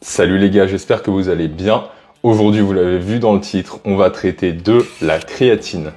Salut les gars, j'espère que vous allez bien. Aujourd'hui, vous l'avez vu dans le titre, on va traiter de la créatine.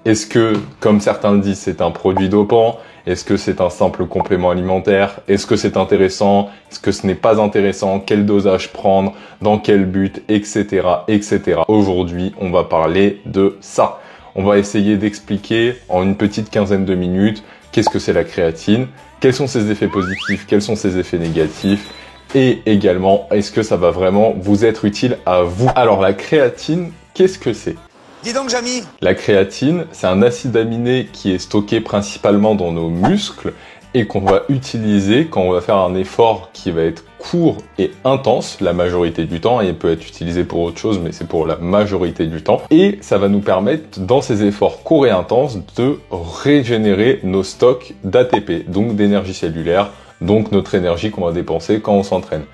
Est-ce que, comme certains le disent, c'est un produit dopant? Est-ce que c'est un simple complément alimentaire? Est-ce que c'est intéressant? Est-ce que ce n'est pas intéressant? Quel dosage prendre? Dans quel but? Etc. etc. Aujourd'hui, on va parler de ça. On va essayer d'expliquer en une petite quinzaine de minutes qu'est-ce que c'est la créatine, quels sont ses effets positifs, quels sont ses effets négatifs, et également, est-ce que ça va vraiment vous être utile à vous? Alors la créatine, qu'est-ce que c'est? Dis donc, Jamy! La créatine, c'est un acide aminé qui est stocké principalement dans nos muscles et qu'on va utiliser quand on va faire un effort qui va être court et intense la majorité du temps, et il peut être utilisé pour autre chose, mais c'est pour la majorité du temps. Et ça va nous permettre, dans ces efforts courts et intenses, de régénérer nos stocks d'ATP, donc d'énergie cellulaire, donc notre énergie qu'on va dépenser quand on s'entraîne.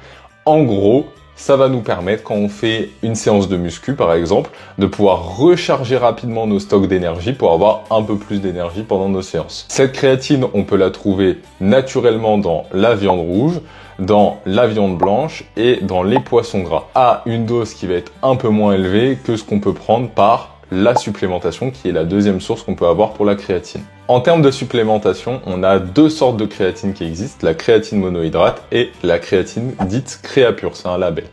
En gros, ça va nous permettre, quand on fait une séance de muscu par exemple, de pouvoir recharger rapidement nos stocks d'énergie pour avoir un peu plus d'énergie pendant nos séances. Cette créatine, on peut la trouver naturellement dans la viande rouge, dans la viande blanche et dans les poissons gras, à une dose qui va être un peu moins élevée que ce qu'on peut prendre par la supplémentation, qui est la deuxième source qu'on peut avoir pour la créatine. En termes de supplémentation, on a deux sortes de créatine qui existent, la créatine monohydrate et la créatine dite Créapure, c'est un label.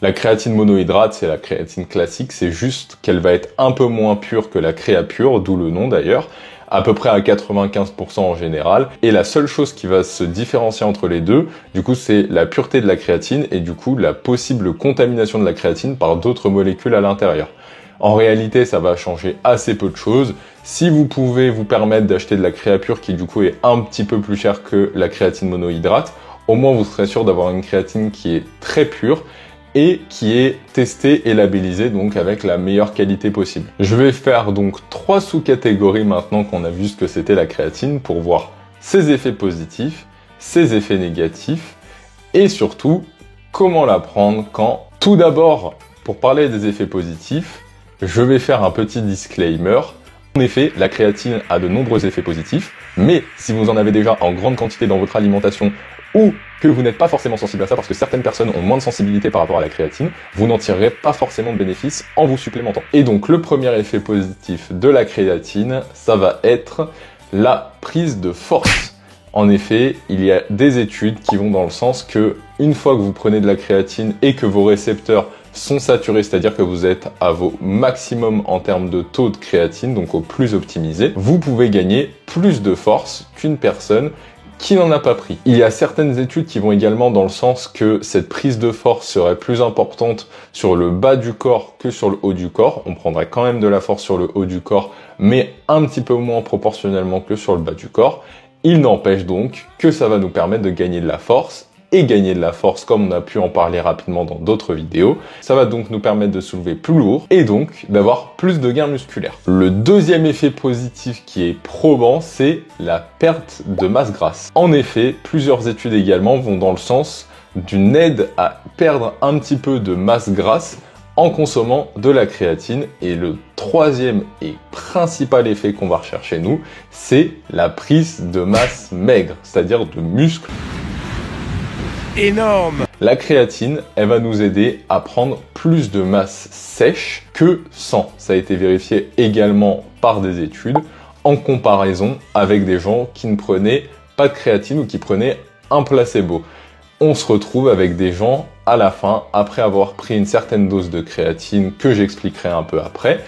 La créatine monohydrate, c'est la créatine classique, c'est juste qu'elle va être un peu moins pure que la Créapure, d'où le nom d'ailleurs, à peu près à 95% en général. Et la seule chose qui va se différencier entre les deux, du coup, c'est la pureté de la créatine et du coup, la possible contamination de la créatine par d'autres molécules à l'intérieur. En réalité, ça va changer assez peu de choses. Si vous pouvez vous permettre d'acheter de la Créapure qui du coup est un petit peu plus chère que la créatine monohydrate, au moins vous serez sûr d'avoir une créatine qui est très pure et qui est testée et labellisée, donc avec la meilleure qualité possible. Je vais faire donc 3 sous-catégories maintenant qu'on a vu ce que c'était la créatine pour voir ses effets positifs, ses effets négatifs et surtout comment la prendre quand. Tout d'abord, pour parler des effets positifs, je vais faire un petit disclaimer. En effet, la créatine a de nombreux effets positifs, mais si vous en avez déjà en grande quantité dans votre alimentation ou que vous n'êtes pas forcément sensible à ça, parce que certaines personnes ont moins de sensibilité par rapport à la créatine, vous n'en tirerez pas forcément de bénéfices en vous supplémentant. Et donc le premier effet positif de la créatine, ça va être la prise de force. En effet, il y a des études qui vont dans le sens que une fois que vous prenez de la créatine et que vos récepteurs sont saturés, c'est-à-dire que vous êtes à vos maximum en termes de taux de créatine, donc au plus optimisé, vous pouvez gagner plus de force qu'une personne qui n'en a pas pris. Il y a certaines études qui vont également dans le sens que cette prise de force serait plus importante sur le bas du corps que sur le haut du corps. On prendrait quand même de la force sur le haut du corps, mais un petit peu moins proportionnellement que sur le bas du corps. Il n'empêche donc que ça va nous permettre de gagner de la force, et gagner de la force comme on a pu en parler rapidement dans d'autres vidéos. Ça va donc nous permettre de soulever plus lourd et donc d'avoir plus de gains musculaires. Le deuxième effet positif qui est probant, c'est la perte de masse grasse. En effet, plusieurs études également vont dans le sens d'une aide à perdre un petit peu de masse grasse en consommant de la créatine. Et le troisième et principal effet qu'on va rechercher nous, c'est la prise de masse maigre, c'est-à-dire de muscles. Énorme! La créatine, elle va nous aider à prendre plus de masse sèche que sans. Ça a été vérifié également par des études en comparaison avec des gens qui ne prenaient pas de créatine ou qui prenaient un placebo. On se retrouve avec des gens à la fin, après avoir pris une certaine dose de créatine que j'expliquerai un peu après,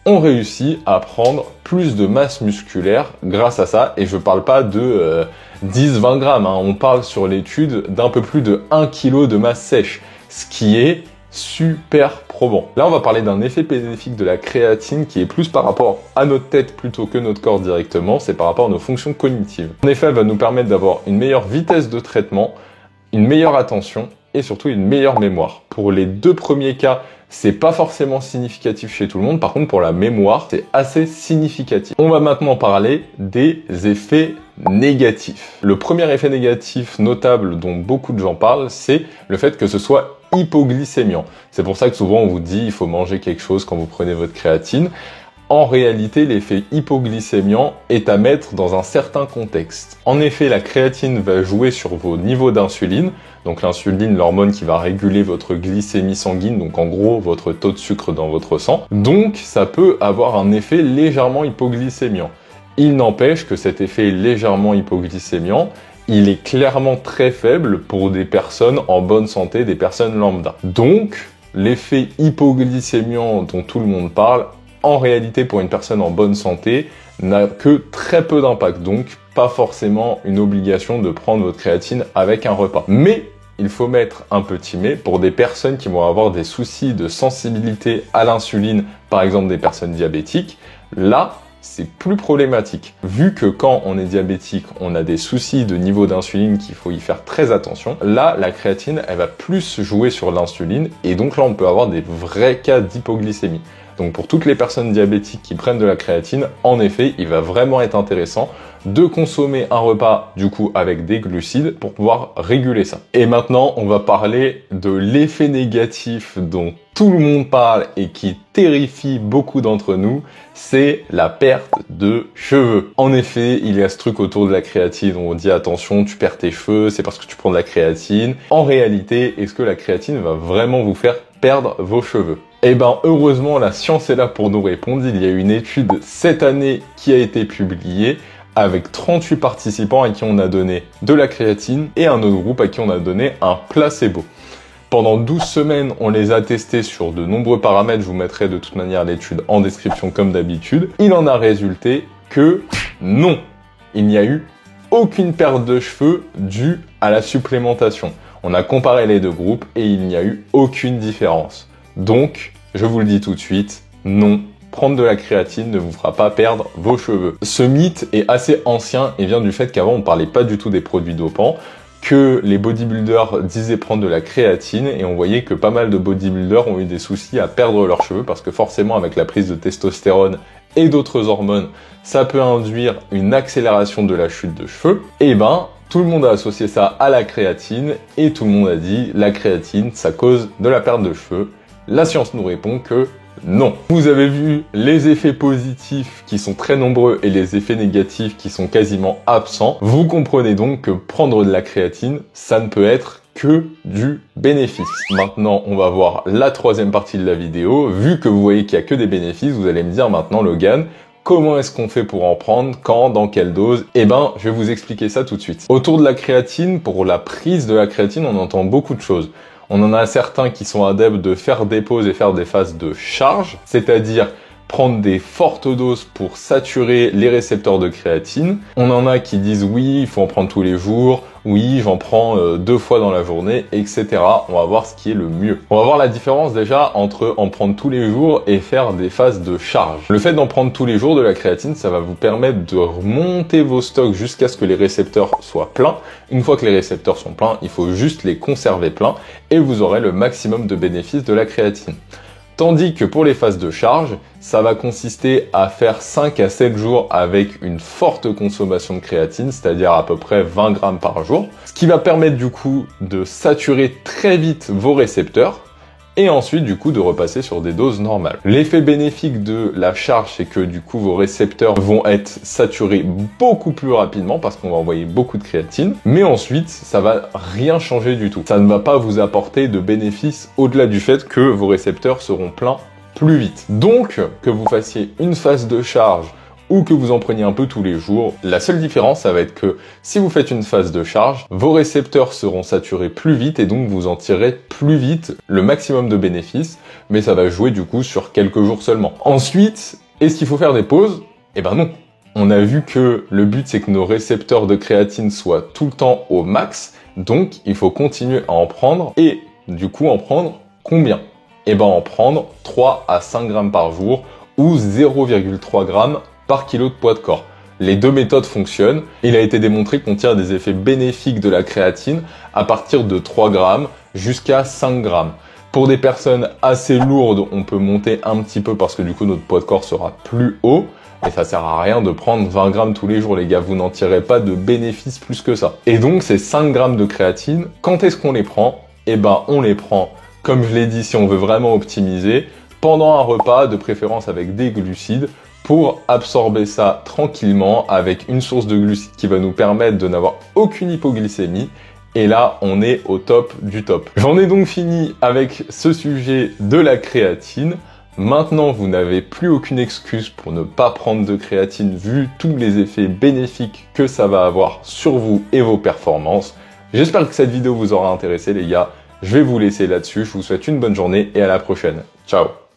on réussit à prendre plus de masse musculaire grâce à ça, et je parle pas de 10-20 grammes, hein. On parle sur l'étude d'un peu plus de 1 kg de masse sèche, ce qui est super probant. Là, on va parler d'un effet bénéfique de la créatine qui est plus par rapport à notre tête plutôt que notre corps directement, c'est par rapport à nos fonctions cognitives. En effet, elle va nous permettre d'avoir une meilleure vitesse de traitement, une meilleure attention et surtout une meilleure mémoire. Pour les deux premiers cas, c'est pas forcément significatif chez tout le monde. Par contre, pour la mémoire, c'est assez significatif. On va maintenant parler des effets négatifs. Le premier effet négatif notable dont beaucoup de gens parlent, c'est le fait que ce soit hypoglycémiant. C'est pour ça que souvent on vous dit il faut manger quelque chose quand vous prenez votre créatine. En réalité, l'effet hypoglycémiant est à mettre dans un certain contexte. En effet, la créatine va jouer sur vos niveaux d'insuline. Donc l'insuline, l'hormone qui va réguler votre glycémie sanguine, donc en gros votre taux de sucre dans votre sang. Donc ça peut avoir un effet légèrement hypoglycémiant. Il n'empêche que cet effet légèrement hypoglycémiant, il est clairement très faible pour des personnes en bonne santé, des personnes lambda. Donc l'effet hypoglycémiant dont tout le monde parle, en réalité, pour une personne en bonne santé, n'a que très peu d'impact. Donc, pas forcément une obligation de prendre votre créatine avec un repas. Mais, il faut mettre un petit mais pour des personnes qui vont avoir des soucis de sensibilité à l'insuline, par exemple des personnes diabétiques. Là, c'est plus problématique. Vu que quand on est diabétique, on a des soucis de niveau d'insuline qu'il faut y faire très attention. Là, la créatine, elle va plus jouer sur l'insuline et donc là, on peut avoir des vrais cas d'hypoglycémie. Donc pour toutes les personnes diabétiques qui prennent de la créatine, en effet, il va vraiment être intéressant de consommer un repas du coup avec des glucides pour pouvoir réguler ça. Et maintenant, on va parler de l'effet négatif dont tout le monde parle et qui terrifie beaucoup d'entre nous, c'est la perte de cheveux. En effet, il y a ce truc autour de la créatine où on dit attention, tu perds tes cheveux, c'est parce que tu prends de la créatine. En réalité, est-ce que la créatine va vraiment vous faire perdre vos cheveux? Eh ben, heureusement, la science est là pour nous répondre. Il y a une étude cette année qui a été publiée avec 38 participants à qui on a donné de la créatine et un autre groupe à qui on a donné un placebo. Pendant 12 semaines, on les a testés sur de nombreux paramètres. Je vous mettrai de toute manière l'étude en description comme d'habitude. Il en a résulté que non, il n'y a eu aucune perte de cheveux due à la supplémentation. On a comparé les deux groupes et il n'y a eu aucune différence. Donc, je vous le dis tout de suite, non, prendre de la créatine ne vous fera pas perdre vos cheveux. Ce mythe est assez ancien et vient du fait qu'avant on ne parlait pas du tout des produits dopants, que les bodybuilders disaient prendre de la créatine et on voyait que pas mal de bodybuilders ont eu des soucis à perdre leurs cheveux parce que forcément avec la prise de testostérone et d'autres hormones, ça peut induire une accélération de la chute de cheveux. Et ben, tout le monde a associé ça à la créatine et tout le monde a dit la créatine, ça cause de la perte de cheveux. La science nous répond que non. Vous avez vu les effets positifs qui sont très nombreux et les effets négatifs qui sont quasiment absents. Vous comprenez donc que prendre de la créatine, ça ne peut être que du bénéfice. Maintenant, on va voir la troisième partie de la vidéo. Vu que vous voyez qu'il n'y a que des bénéfices, vous allez me dire maintenant, Logan, comment est-ce qu'on fait pour en prendre, quand, dans quelle dose? Eh ben, je vais vous expliquer ça tout de suite. Autour de la créatine, pour la prise de la créatine, on entend beaucoup de choses. On en a certains qui sont adeptes de faire des pauses et faire des phases de charge, c'est-à-dire prendre des fortes doses pour saturer les récepteurs de créatine. On en a qui disent oui, il faut en prendre tous les jours, oui, j'en prends 2 fois dans la journée, etc. On va voir ce qui est le mieux. On va voir la différence déjà entre en prendre tous les jours et faire des phases de charge. Le fait d'en prendre tous les jours de la créatine, ça va vous permettre de remonter vos stocks jusqu'à ce que les récepteurs soient pleins. Une fois que les récepteurs sont pleins, il faut juste les conserver pleins et vous aurez le maximum de bénéfices de la créatine. Tandis que pour les phases de charge, ça va consister à faire 5 à 7 jours avec une forte consommation de créatine, c'est-à-dire à peu près 20 grammes par jour, ce qui va permettre du coup de saturer très vite vos récepteurs et ensuite du coup de repasser sur des doses normales. L'effet bénéfique de la charge, c'est que du coup vos récepteurs vont être saturés beaucoup plus rapidement parce qu'on va envoyer beaucoup de créatine, mais ensuite ça va rien changer du tout. Ça ne va pas vous apporter de bénéfices au-delà du fait que vos récepteurs seront pleins plus vite. Donc que vous fassiez une phase de charge ou que vous en preniez un peu tous les jours, la seule différence, ça va être que si vous faites une phase de charge, vos récepteurs seront saturés plus vite et donc vous en tirerez plus vite le maximum de bénéfices, mais ça va jouer du coup sur quelques jours seulement. Ensuite, est-ce qu'il faut faire des pauses? Eh ben non. On a vu que le but, c'est que nos récepteurs de créatine soient tout le temps au max, donc il faut continuer à en prendre et du coup en prendre combien? Eh ben en prendre 3 à 5 grammes par jour ou 0,3 grammes par kilo de poids de corps. Les deux méthodes fonctionnent. Il a été démontré qu'on tire des effets bénéfiques de la créatine à partir de 3 grammes jusqu'à 5 grammes. Pour des personnes assez lourdes, on peut monter un petit peu parce que du coup notre poids de corps sera plus haut. Et ça sert à rien de prendre 20 grammes tous les jours, les gars. Vous n'en tirez pas de bénéfices plus que ça. Et donc ces 5 grammes de créatine, quand est-ce qu'on les prend? Eh ben on les prend, comme je l'ai dit, si on veut vraiment optimiser, pendant un repas, de préférence avec des glucides, pour absorber ça tranquillement avec une source de glucides qui va nous permettre de n'avoir aucune hypoglycémie. Et là, on est au top du top. J'en ai donc fini avec ce sujet de la créatine. Maintenant, vous n'avez plus aucune excuse pour ne pas prendre de créatine vu tous les effets bénéfiques que ça va avoir sur vous et vos performances. J'espère que cette vidéo vous aura intéressé les gars. Je vais vous laisser là-dessus. Je vous souhaite une bonne journée et à la prochaine. Ciao!